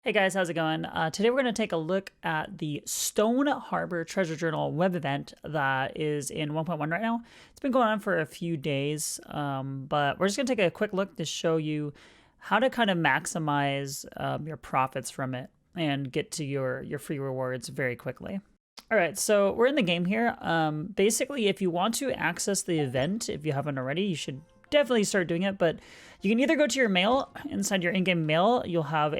Hey guys, how's it going? Today we're going to take a look at the Stone Harbor Treasure Journal web event that is in 1.1 right now. It's been going on for a few days, but we're just going to take a quick look to show you how to kind of maximize your profits from it and get to your free rewards very quickly. All right, so we're in the game here. Basically, if you want to access the event, if you haven't already, you should definitely start doing it, but you can either go to your mail. Inside your in-game mail, you'll have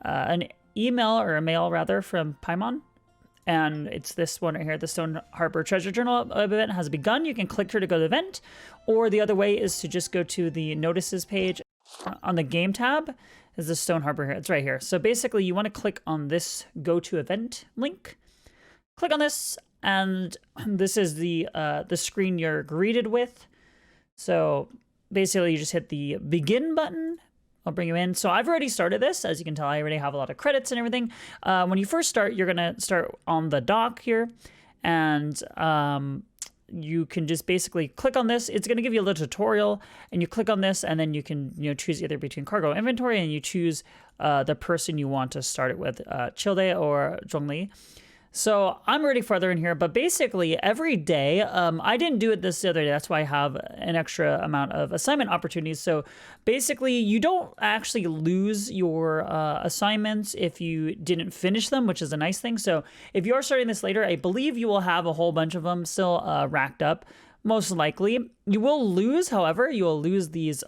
an email, or a mail rather, from Paimon, and it's this one right here. The Stone Harbor Treasure Journal event has begun. You can click here to go to the event, or the other way is to just go to the notices page on the game tab. Is the Stone Harbor here? It's right here. So basically, you want to click on this go to event link. Click on this, and this is the screen you're greeted with. So basically, you just hit the begin button. I'll bring you in. So I've already started this. As you can tell, I already have a lot of credits and everything. When you first start, you're going to start on the dock here. And you can just basically click on this. It's going to give you a little tutorial. And you click on this, and then you can choose either between cargo or inventory. And you choose the person you want to start it with, Childe or Zhongli. So I'm already farther in here, but basically every day, I didn't do it this the other day. That's why I have an extra amount of assignment opportunities. So basically you don't actually lose your assignments if you didn't finish them, which is a nice thing. So if you are starting this later, I believe you will have a whole bunch of them still racked up. Most likely. You will lose, however, you will lose these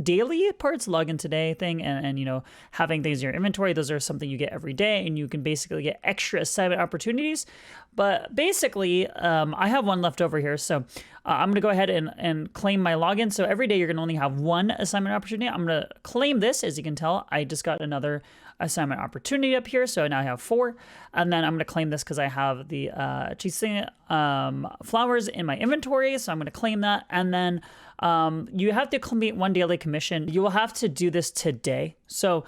daily parts, login today thing, and having things in your inventory. Those are something you get every day, and you can basically get extra assignment opportunities. But basically, I have one left over here, so I'm gonna go ahead and claim my login. So every day you're gonna only have one assignment opportunity. I'm gonna claim this. As you can tell, I just got another assignment opportunity up here, so now I have 4, and then I'm going to claim this because I have the chising flowers in my inventory, so I'm going to claim that. And then you have to complete 1 daily commission. You will have to do this today. So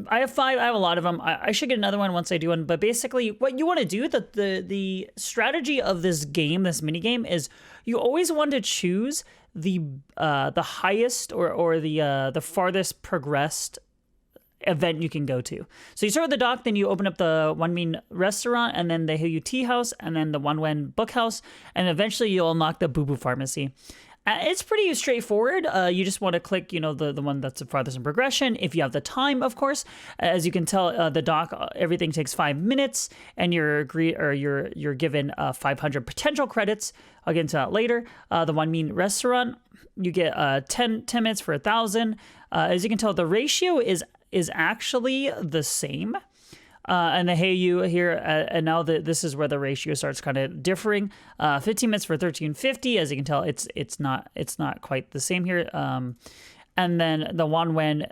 I have 5. I have a lot of them. I should get another one once I do one. But basically, what you want to do, the strategy of this game, this mini game, is you always want to choose the highest or the farthest progressed event you can go to. So you start with the dock, then you open up the One Mean restaurant, and then the Heiyu tea house, and then the One Wen book house, and eventually you'll unlock the Boo Boo pharmacy. It's pretty straightforward. You just want to click, the one that's the farthest in progression. If you have the time, of course. As you can tell, the dock, everything takes 5 minutes, and you're given 500 potential credits. I'll get into that later. The One Mean restaurant, you get 10 minutes for 1,000. As you can tell, the ratio is actually the same. And the Heiyu here, and now this is where the ratio starts kind of differing. 15 minutes for 1350. As you can tell, it's not quite the same here. And then the One Wen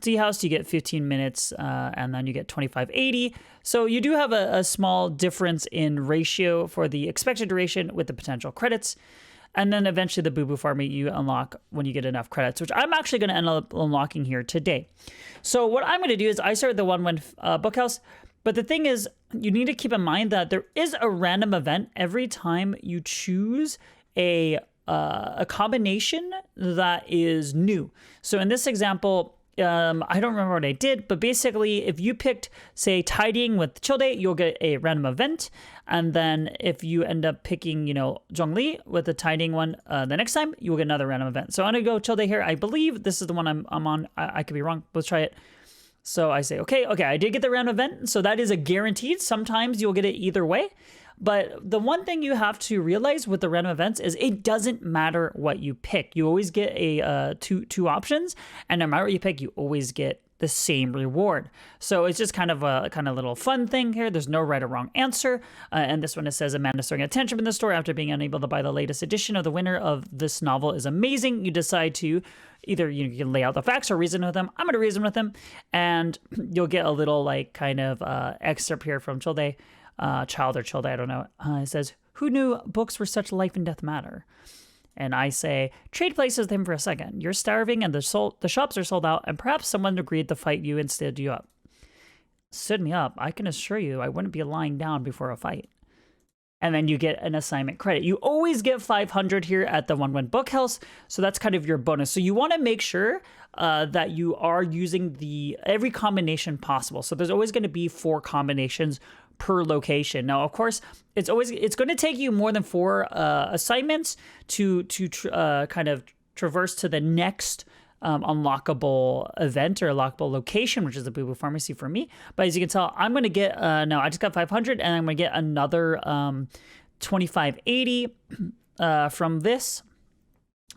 tea house, you get 15 minutes, and then you get 2580. So you do have a small difference in ratio for the expected duration with the potential credits. And then eventually the Boo Boo Farm you unlock when you get enough credits, which I'm actually going to end up unlocking here today. So what I'm going to do is I started the One Wen book house. But the thing is, you need to keep in mind that there is a random event every time you choose a combination that is new. So in this example, I don't remember what I did, but basically if you picked, say, tidying with Childe, you'll get a random event. And then if you end up picking, Zhongli with the tidying one, the next time you'll get another random event. So I'm going to go Childe here. I believe this is the one I'm on. I could be wrong. Let's try it. So I say, okay, I did get the random event. So that is a guaranteed. Sometimes you'll get it either way. But the one thing you have to realize with the random events is it doesn't matter what you pick. You always get a two options, and no matter what you pick, you always get the same reward. So it's just kind of a little fun thing here. There's no right or wrong answer. And this one, it says Amanda throwing a tantrum in the store after being unable to buy the latest edition of the winner of this novel is amazing. You decide to either you can lay out the facts or reason with them. I'm going to reason with them, and you'll get a little excerpt here from Childe. Child or Childe, I don't know. It says, "Who knew books were such life and death matter?" And I say, "Trade places with him for a second. You're starving and the shops are sold out, and perhaps someone agreed to fight you and stood you up." Stood me up. I can assure you I wouldn't be lying down before a fight. and then you get an assignment credit. You always get 500 here at the 1-win bookhouse, so that's kind of your bonus. So you want to make sure that you are using every combination possible. So there's always going to be 4 combinations per location. Now, of course, it's going to take you more than 4 assignments to kind of traverse to the next unlockable event or unlockable location, which is the Boo Boo Pharmacy for me. But as you can tell, I'm going to get, no, I just got 500 and I'm going to get another 2580 from this.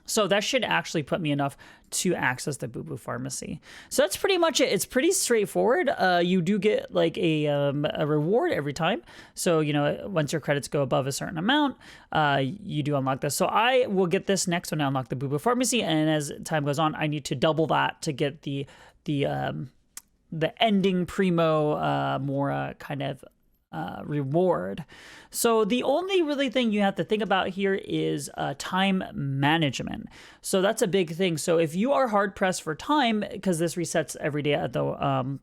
So that should actually put me enough to access the Boo Boo Pharmacy. So that's pretty much it. It's pretty straightforward. You do get like a reward every time. So, you know, once your credits go above a certain amount, you do unlock this. So I will get this next when I unlock the Boo Boo Pharmacy. And as time goes on, I need to double that to get the ending primo more kind of reward. So the only really thing you have to think about here is time management. So that's a big thing. So if you are hard pressed for time, because this resets every day at the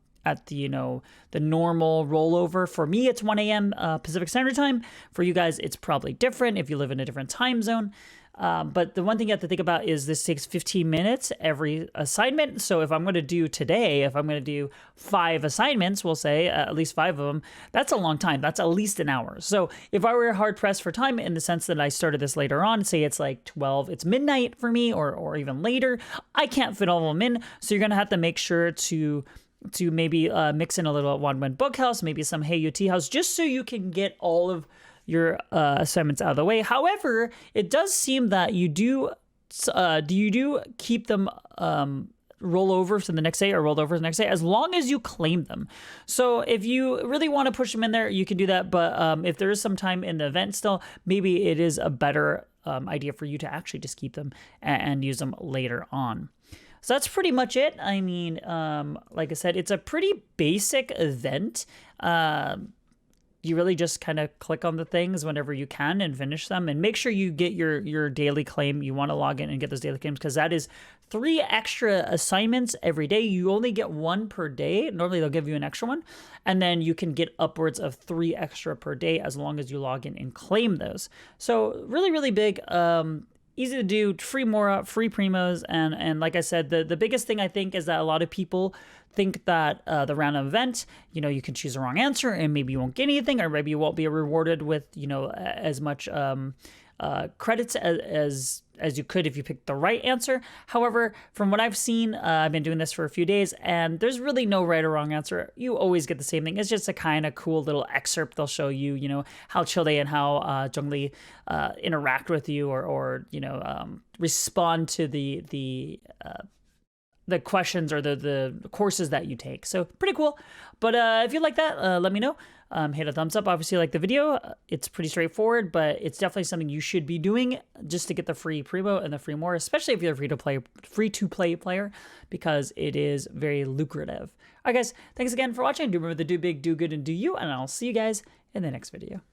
you know, the normal rollover. For me, it's 1 a.m. Pacific Standard Time. For you guys, it's probably different if you live in a different time zone. But the one thing you have to think about is this takes 15 minutes every assignment. So if I'm going to do today, if I'm going to do 5 assignments, we'll say at least 5 of them, that's a long time. That's at least an hour. So if I were hard pressed for time in the sense that I started this later on, say it's like 12, it's midnight for me or even later, I can't fit all of them in. So you're going to have to make sure to maybe mix in a little 1-win bookhouse, maybe some Hey UT house, just so you can get all of your assignments out of the way. However, it does seem that you do keep them roll over to the next day or rolled over to the next day as long as you claim them. So if you really want to push them in there, you can do that. But if there is some time in the event still, maybe it is a better idea for you to actually just keep them and use them later on. So that's pretty much it. I mean, like I said, it's a pretty basic event. You really just kind of click on the things whenever you can and finish them, and make sure you get your daily claim. You want to log in and get those daily claims because that is 3 extra assignments every day. You only get 1 per day. Normally they'll give you an extra one, and then you can get upwards of 3 extra per day as long as you log in and claim those. So really, really big. Easy to do, free Mora, free primos, and like I said, the biggest thing I think is that a lot of people think that the random event, you know, you can choose the wrong answer and maybe you won't get anything, or maybe you won't be rewarded with, you know, as much credits as you could if you picked the right answer. However, from what I've seen, I've been doing this for a few days, and there's really no right or wrong answer. You always get the same thing. It's just a kind of cool little excerpt. They'll show you, you know, how Childe and how Zhongli interact with you, or you know, respond to the questions or the courses that you take. So pretty cool. But if you like that, let me know. Hit a thumbs up. Obviously, like the video. It's pretty straightforward, but it's definitely something you should be doing just to get the free primo and the free more, especially if you're a free to play player, because it is very lucrative. All right, guys, thanks again for watching. Do remember to do big, do good, and do you, and I'll see you guys in the next video.